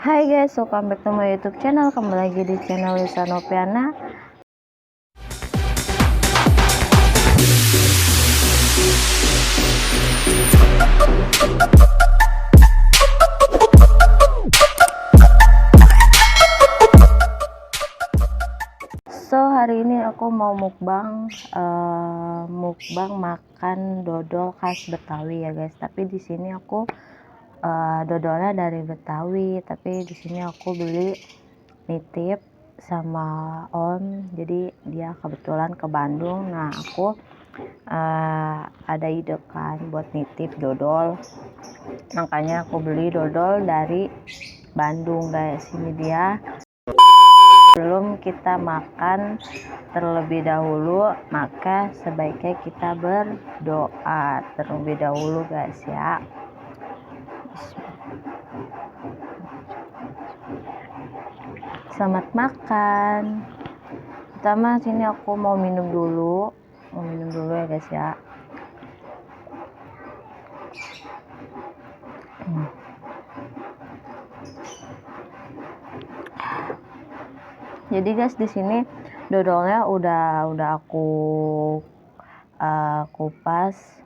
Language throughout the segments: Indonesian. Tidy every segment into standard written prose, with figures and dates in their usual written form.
Hai guys, welcome back to my YouTube channel. Kembali lagi di channel Lisa Noviana. So hari ini aku mau mukbang makan dodol khas Betawi ya guys. Tapi di sini aku dodolnya dari Betawi, tapi di sini aku beli nitip sama om, jadi dia kebetulan ke Bandung. Nah aku ada ide kan buat nitip dodol, makanya aku beli dodol dari Bandung guys. Ini dia. Sebelum kita makan terlebih dahulu, maka sebaiknya kita berdoa terlebih dahulu guys ya. Selamat makan. Pertama sini aku mau minum dulu ya guys ya. Jadi guys, di sini dodolnya udah aku kupas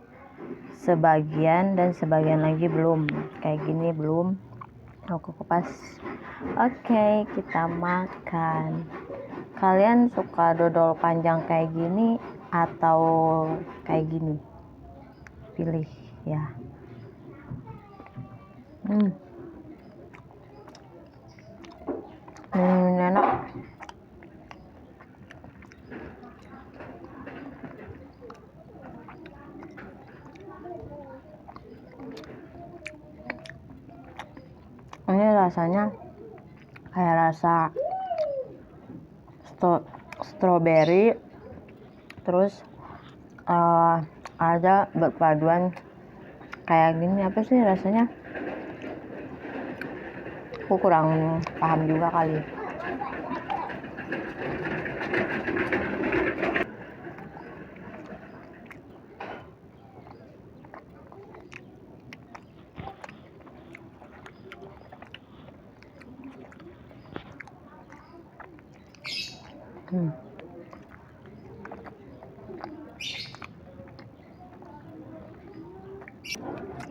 sebagian dan sebagian lagi belum. Kayak gini belum aku kupas. Oke, kita makan. Kalian suka dodol panjang kayak gini atau kayak gini? Pilih ya. Enak. Ini rasanya kayak rasa strawberry, terus ada berpaduan kayak gini. Apa sih rasanya? Aku kurang paham juga kali.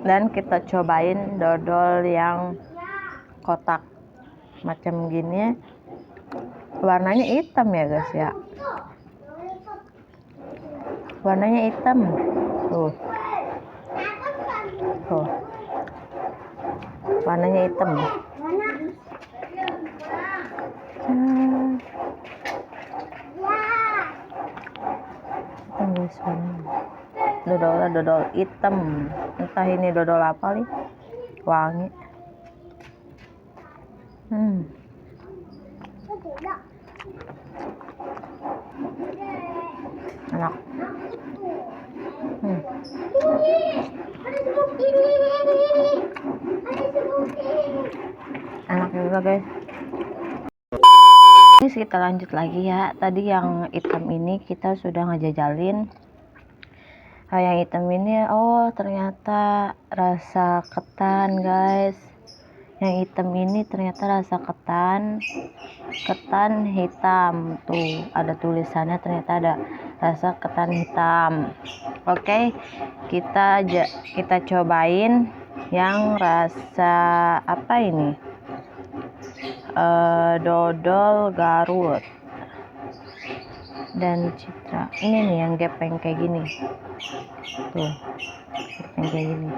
Dan kita cobain dodol yang kotak macam gini, warnanya hitam ya guys ya. Warnanya hitam tuh, warnanya hitam. Dodol hitam, entah ini dodol apa nih, wangi. Enak. Enak juga guys. Guys, kita lanjut lagi ya. Tadi yang hitam ini kita sudah ngejajalin. Yang hitam ini, oh ternyata rasa ketan guys. Yang hitam ini ternyata rasa ketan hitam. Tuh ada tulisannya, ternyata ada rasa ketan hitam. Oke, kita cobain yang rasa apa ini, dodol Garut dan Citra. Ini nih yang gepeng kayak gini tuh, gepeng kayak gini.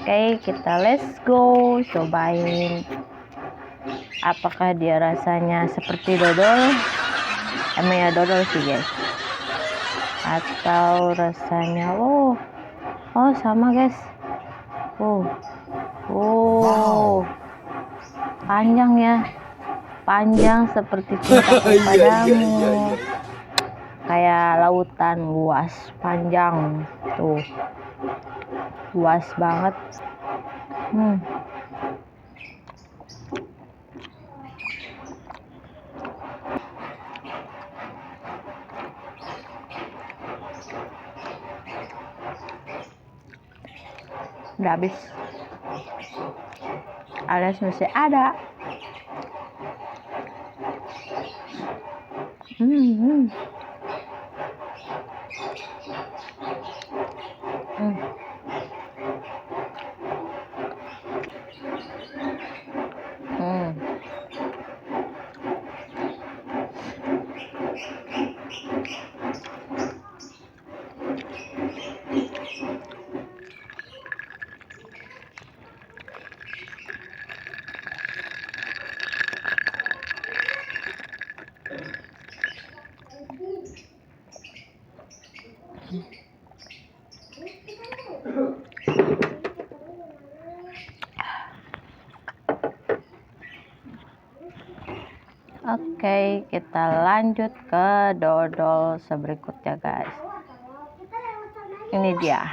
Oke, kita let's go cobain apakah dia rasanya seperti dodol. Emang ya dodol sih guys, atau rasanya oh sama guys. Panjang ya, panjang seperti cinta kepadamu. Kayak lautan luas, panjang tuh, luas banget. Udah habis. alias masih ada. Hmm. Oke, kita lanjut ke dodol berikutnya guys. Ini dia,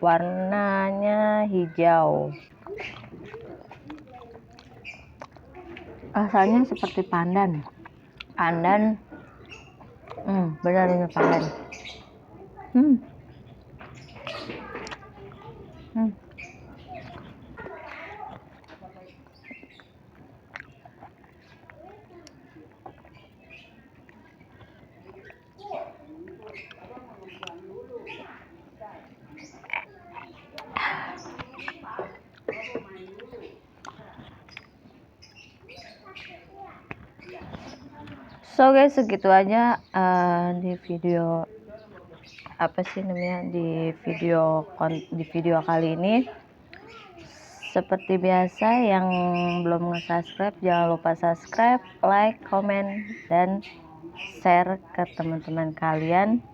warnanya hijau. Rasanya seperti pandan. Benar ini pandan. So guys, segitu aja di video di video kali ini. Seperti biasa, yang belum nge-subscribe jangan lupa subscribe, like, comment, dan share ke teman-teman kalian.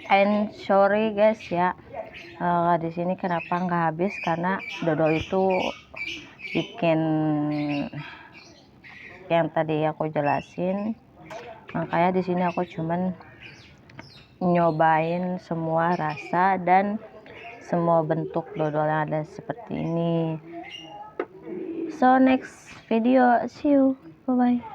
And sorry guys ya, di sini kenapa nggak habis, karena dodol itu bikin yang tadi aku jelasin. Makanya di sini aku cuman nyobain semua rasa dan semua bentuk dodol yang ada seperti ini. So next video, see you, bye bye.